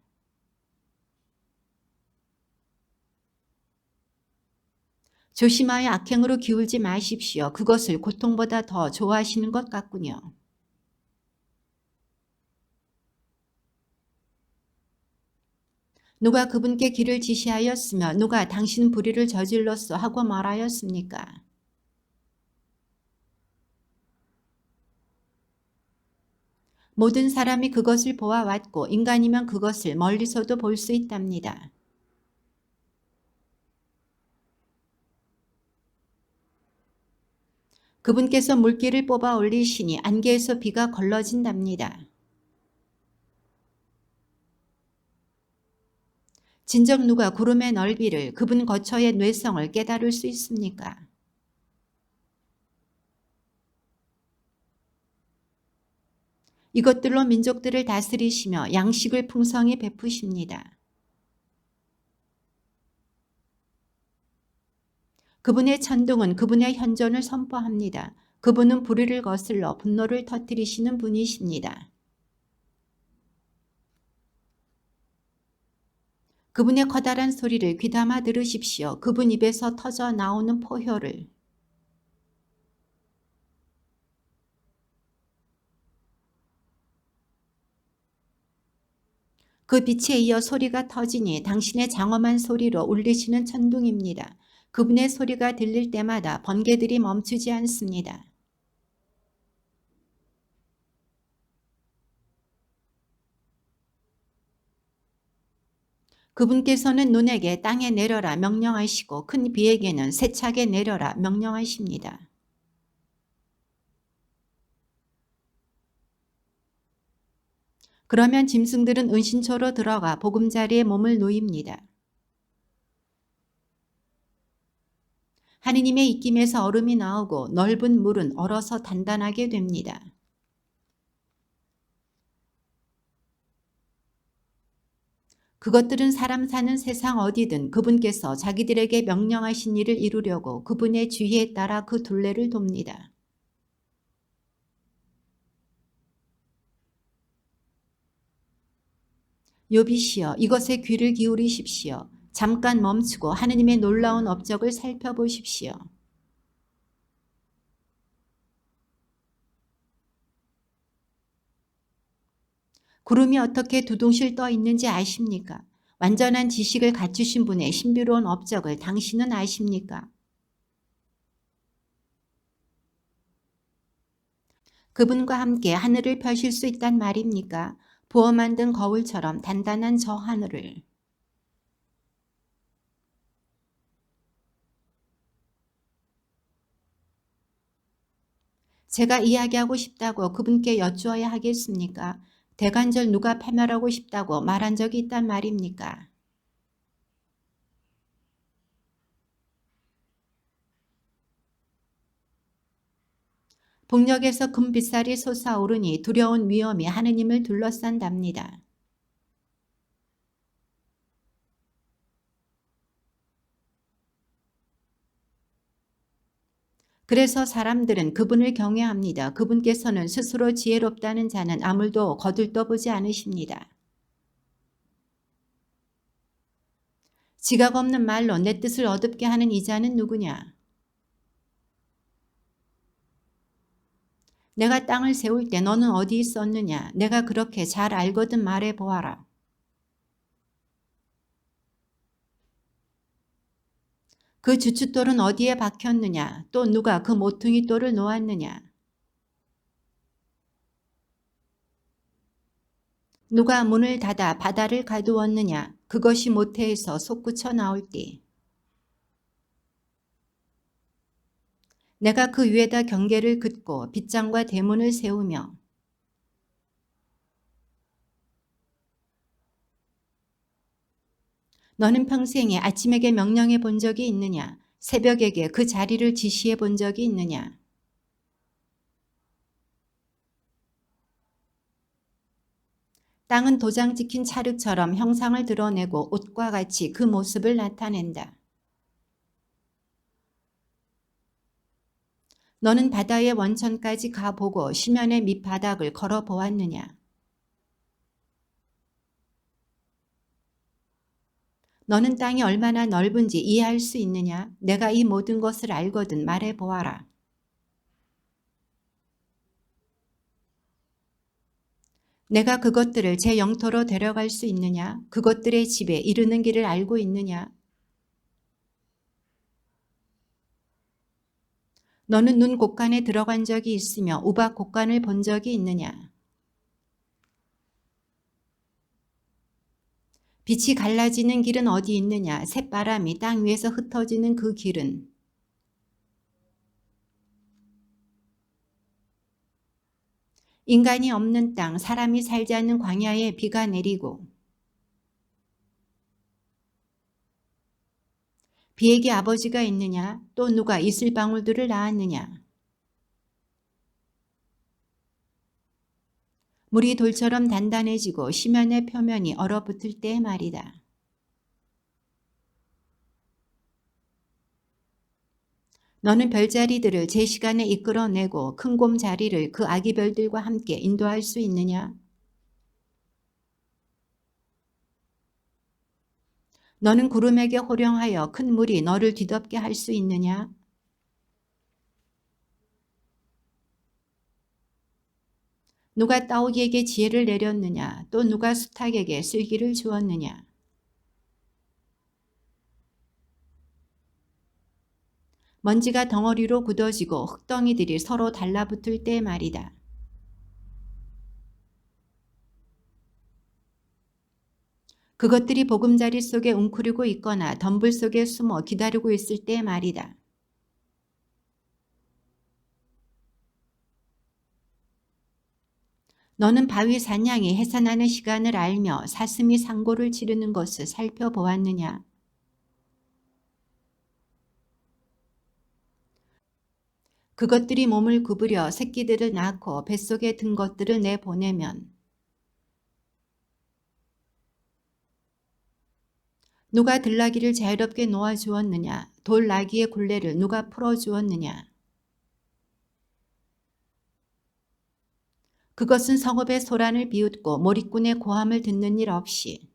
Speaker 1: 조심하여 악행으로 기울지 마십시오. 그것을 고통보다 더 좋아하시는 것 같군요. 누가 그분께 길을 지시하였으며 누가 당신 불의를 저질렀어 하고 말하였습니까? 모든 사람이 그것을 보아왔고 인간이면 그것을 멀리서도 볼 수 있답니다. 그분께서 물기를 뽑아 올리시니 안개에서 비가 걸러진답니다. 진정 누가 구름의 넓이를 그분 거처의 뇌성을 깨달을 수 있습니까? 이것들로 민족들을 다스리시며 양식을 풍성히 베푸십니다. 그분의 천둥은 그분의 현존을 선포합니다. 그분은 불의를 거슬러 분노를 터뜨리시는 분이십니다. 그분의 커다란 소리를 귀담아 들으십시오. 그분 입에서 터져 나오는 포효를. 그 빛에 이어 소리가 터지니 당신의 장엄한 소리로 울리시는 천둥입니다. 그분의 소리가 들릴 때마다 번개들이 멈추지 않습니다. 그분께서는 눈에게 땅에 내려라 명령하시고 큰 비에게는 세차게 내려라 명령하십니다. 그러면 짐승들은 은신처로 들어가 보금자리에 몸을 누입니다. 하느님의 입김에서 얼음이 나오고 넓은 물은 얼어서 단단하게 됩니다. 그것들은 사람 사는 세상 어디든 그분께서 자기들에게 명령하신 일을 이루려고 그분의 주의에 따라 그 둘레를 돕니다. 욥이시여 이것에 귀를 기울이십시오. 잠깐 멈추고 하느님의 놀라운 업적을 살펴보십시오. 구름이 어떻게 두둥실 떠 있는지 아십니까? 완전한 지식을 갖추신 분의 신비로운 업적을 당신은 아십니까? 그분과 함께 하늘을 펴실 수 있단 말입니까? 부어 만든 거울처럼 단단한 저 하늘을. 제가 이야기하고 싶다고 그분께 여쭈어야 하겠습니까? 대관절 누가 파멸하고 싶다고 말한 적이 있단 말입니까? 북녘에서 금빗살이 솟아오르니 두려운 위험이 하느님을 둘러싼답니다. 그래서 사람들은 그분을 경외합니다. 그분께서는 스스로 지혜롭다는 자는 아무도 거들떠보지 않으십니다. 지각 없는 말로 내 뜻을 어둡게 하는 이자는 누구냐? 내가 땅을 세울 때 너는 어디 있었느냐? 내가 그렇게 잘 알거든 말해 보아라. 그 주춧돌은 어디에 박혔느냐? 또 누가 그 모퉁이 돌을 놓았느냐? 누가 문을 닫아 바다를 가두었느냐? 그것이 모태에서 솟구쳐 나올띠. 내가 그 위에다 경계를 긋고 빗장과 대문을 세우며 너는 평생에 아침에게 명령해 본 적이 있느냐? 새벽에게 그 자리를 지시해 본 적이 있느냐? 땅은 도장 찍힌 찰흙처럼 형상을 드러내고 옷과 같이 그 모습을 나타낸다. 너는 바다의 원천까지 가보고 시면의 밑바닥을 걸어보았느냐? 너는 땅이 얼마나 넓은지 이해할 수 있느냐? 내가 이 모든 것을 알거든 말해보아라. 내가 그것들을 제 영토로 데려갈 수 있느냐? 그것들의 집에 이르는 길을 알고 있느냐? 너는 눈 곳간에 들어간 적이 있으며 우박 곳간을 본 적이 있느냐? 빛이 갈라지는 길은 어디 있느냐? 새바람이 땅 위에서 흩어지는 그 길은 인간이 없는 땅, 사람이 살지 않는 광야에 비가 내리고 비에게 아버지가 있느냐? 또 누가 이슬방울들을 낳았느냐? 물이 돌처럼 단단해지고 시면의 표면이 얼어붙을 때의 말이다. 너는 별자리들을 제 시간에 이끌어내고 큰 곰 자리를 그 아기 별들과 함께 인도할 수 있느냐? 너는 구름에게 호령하여 큰 물이 너를 뒤덮게 할 수 있느냐? 누가 따오기에게 지혜를 내렸느냐? 또 누가 수탉에게 슬기를 주었느냐? 먼지가 덩어리로 굳어지고 흙덩이들이 서로 달라붙을 때 말이다. 그것들이 보금자리 속에 웅크리고 있거나 덤불 속에 숨어 기다리고 있을 때 말이다. 너는 바위 사냥이 해산하는 시간을 알며 사슴이 상고를 치르는 것을 살펴보았느냐? 그것들이 몸을 구부려 새끼들을 낳고 뱃속에 든 것들을 내보내면 누가 들나귀를 자유롭게 놓아주었느냐? 돌나귀의 굴레를 누가 풀어주었느냐? 그것은 성읍의 소란을 비웃고 몰입꾼의 고함을 듣는 일 없이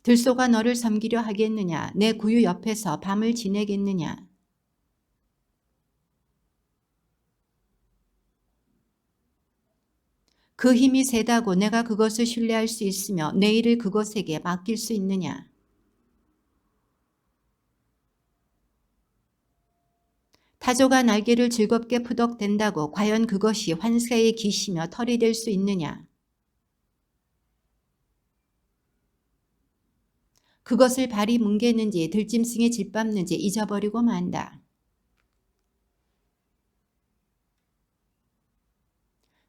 Speaker 1: 들소가 너를 섬기려 하겠느냐? 내 구유 옆에서 밤을 지내겠느냐? 그 힘이 세다고 내가 그것을 신뢰할 수 있으며 내 일을 그것에게 맡길 수 있느냐? 타조가 날개를 즐겁게 푸덕댄다고 과연 그것이 환세의 기시며 털이 될 수 있느냐? 그것을 발이 뭉개는지 들짐승에 짓밟는지 잊어버리고 만다.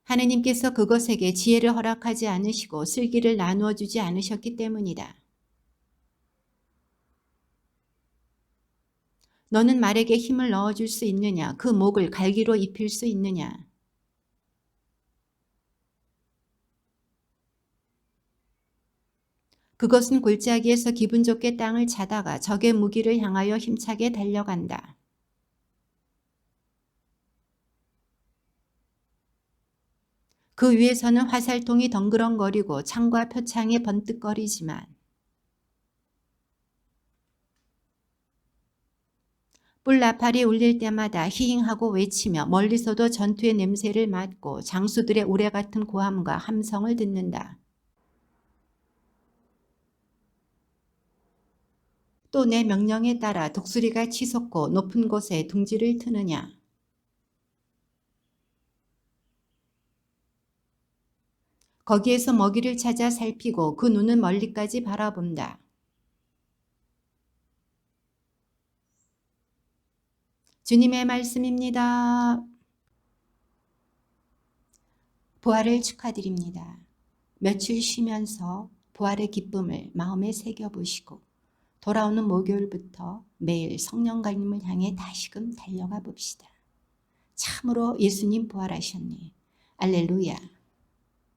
Speaker 1: 하느님께서 그것에게 지혜를 허락하지 않으시고 슬기를 나누어 주지 않으셨기 때문이다. 너는 말에게 힘을 넣어줄 수 있느냐? 그 목을 갈기로 입힐 수 있느냐? 그것은 골짜기에서 기분 좋게 땅을 차다가 적의 무기를 향하여 힘차게 달려간다. 그 위에서는 화살통이 덩그렁거리고 창과 표창이 번뜩거리지만 뿔나팔이 울릴 때마다 히잉하고 외치며 멀리서도 전투의 냄새를 맡고 장수들의 우레 같은 고함과 함성을 듣는다. 또 내 명령에 따라 독수리가 치솟고 높은 곳에 둥지를 트느냐. 거기에서 먹이를 찾아 살피고 그 눈은 멀리까지 바라본다. 주님의 말씀입니다. 부활을 축하드립니다. 며칠 쉬면서 부활의 기쁨을 마음에 새겨보시고 돌아오는 목요일부터 매일 성령님을 향해 다시금 달려가 봅시다. 참으로 예수님 부활하셨네. 알렐루야.